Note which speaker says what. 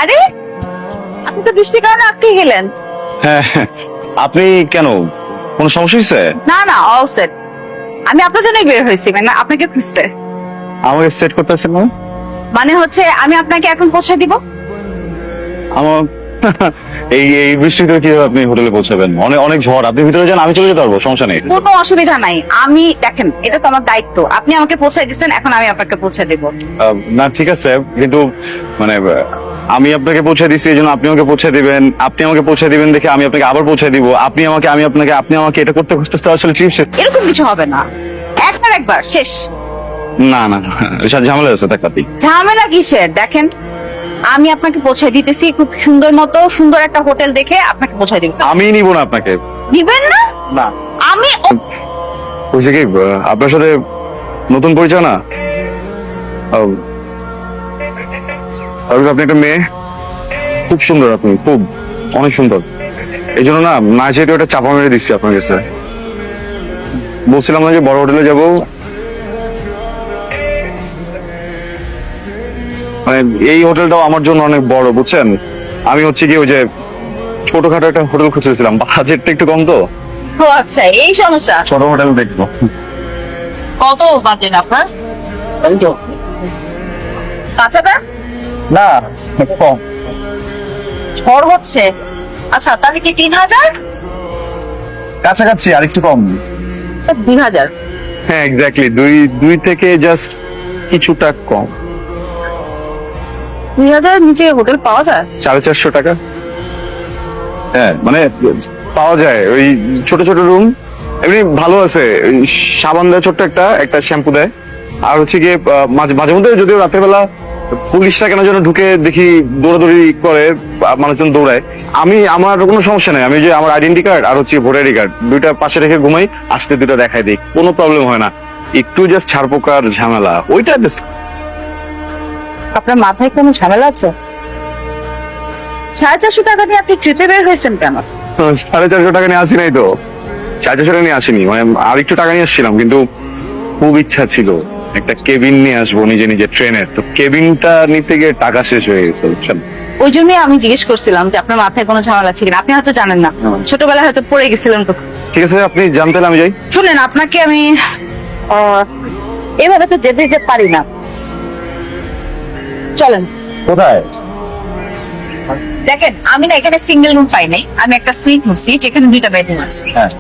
Speaker 1: আরে আপনি তো বৃষ্টির কারণে আটকে গেলেন।
Speaker 2: হ্যাঁ, আপনি কেন, কোনো সমস্যা হয়েছে?
Speaker 1: না না, অল সেট। আমি আপনার জন্যই বের হয়েছি, মানে আপনাকে খুঁজতে।
Speaker 2: আমাকে সেট করতে পারছেন না?
Speaker 1: মানে হচ্ছে আমি আপনাকে এখন পৌঁছে দিব।
Speaker 2: আমার এই এই বৃষ্টিতে কিভাবে আপনি হোটেলে পৌঁছাবেন? অনেক অনেক ঝড়, আপনি ভিতরে যান, আমি চলে যেতে পারবো, সমস্যা নেই।
Speaker 1: কোনো অসুবিধা নাই, আমি দেখেন এটা তো আমার দায়িত্ব। আপনি আমাকে পৌঁছাই দিচ্ছেন, এখন আমি আপনাকে পৌঁছে দেব।
Speaker 2: না ঠিক আছে, কিন্তু মানে আমি আপনাকে পৌঁছে দিচ্ছি এই জন্য আপনি আমাকে পৌঁছে দিবেন, আপনি আমাকে পৌঁছে দিবেন দেখে আমি আপনাকে আবার পৌঁছে দিব, আপনি আমাকে আমি আপনাকে, আপনি আমাকে, এটা করতে করতে তো আসলে ট্রিপ শেষ।
Speaker 1: এরকম কিছু হবে না, একবার শেষ।
Speaker 2: না না না, এসব ঝামেলা আছে টাকাতি।
Speaker 1: ঝামেলা কিসের? দেখেন আমি আপনাকে পৌঁছে দিতেছি, খুব সুন্দর মতো সুন্দর একটা হোটেল দেখে আপনাকে পৌঁছে দিব।
Speaker 2: আমি নিব না আপনাকে।
Speaker 1: দিবেন না?
Speaker 2: না,
Speaker 1: আমি
Speaker 2: বুঝছি কি, আপনার সাথে নতুন পরিচয় না। আপনি একটা মেয়ে, খুব সুন্দর, আপনি খুব অনেক সুন্দর, এই জন্য না চেয়ে ওটা চাপা মেরে দিচ্ছি আপনার কাছে। বলছিলাম না যে বড় হোটেলে যাব, মানে এই হোটেলটাও আমার জন্য অনেক বড়, বুঝছেন। আমি হচ্ছে কি ওই যে ছোটখাটো একটা হোটেল খুঁজতেছিলাম, বাজেটটা একটু কম তো।
Speaker 1: ও আচ্ছা, এই সমস্যা।
Speaker 2: ছোট হোটেল দেখবো।
Speaker 1: কত বাজেট আপনার? কাঁচাটা
Speaker 2: না, কম।
Speaker 1: ঝড় হচ্ছে। আচ্ছা তাহলে কি 3000?
Speaker 2: কাছাকাছি আর একটু কম।
Speaker 1: 2000।
Speaker 2: হ্যাঁ এক্স্যাক্টলি, দুই থেকে জাস্ট কিছুটা কম।
Speaker 1: 2000 নিচে হোটেল পাওয়া যায়?
Speaker 2: 450 টাকা। হ্যাঁ মানে পাওয়া যায়, ওই ছোট ছোট রুম, এমনি ভালো আছে। ওই সাবান দেয় ছোট্ট একটা শ্যাম্পু দেয়, আর হচ্ছে গিয়ে মাঝে মাঝে মধ্যে যদিও রাতের বেলা পুলিশরা কেন যেন ঢুকে দেখি দৌড়াদৌড়ি করে, মানুষজন দৌড়ায়। আমার কোনো সমস্যা নেই, আমি যে আমার আইডেন্টি কার্ড আর হচ্ছে ভোটার আইডি কার্ড দুইটা পাশে রেখে ঘুমাই, আসতে দুটো দেখাই দিই, কোনো প্রবলেম হয় না। একটু জাস্ট ছাড়পোকার ঝামেলা, ওইটা
Speaker 1: আপনার মাথায় কোনো ঝামেলা আছে? 450 টাকা দিয়ে আপনি ট্রিপে বের হয়েছেন কেন?
Speaker 2: 450 টাকা নিয়ে আসি নাই তো, 450 টাকা নিয়ে আসিনি, মানে আর একটু টাকা নিয়ে আসছিলাম, কিন্তু খুব ইচ্ছা ছিল একটা কেবিন নিয়ে আসবো নিজে নিজে ট্রেনের, তো কেবিনটা নিতে গিয়ে টাকা শেষ হয়ে গেছে, বুঝছেন।
Speaker 1: ওই জন্যই আমি জিজ্ঞেস করছিলাম যে আপনার মাথায় কোনো ঝামেলা আছে কিনা। আপনি হয়তো জানেন না, ছোটবেলায় হয়তো পড়ে গেছিলেন তো।
Speaker 2: ঠিক আছে, আপনি জানতেন আমি যাই।
Speaker 1: শুনেন, আপনাকে আমি এভাবে তো যেতে যেতে পারি না, চলেন।
Speaker 2: কোথায়?
Speaker 1: দেখেন আমি না এখানে সিঙ্গেল রুম পাই নাই, আমি একটা সুইট নিচ্ছি যেখানে 2টা বেডরুম আছে।
Speaker 2: হ্যাঁ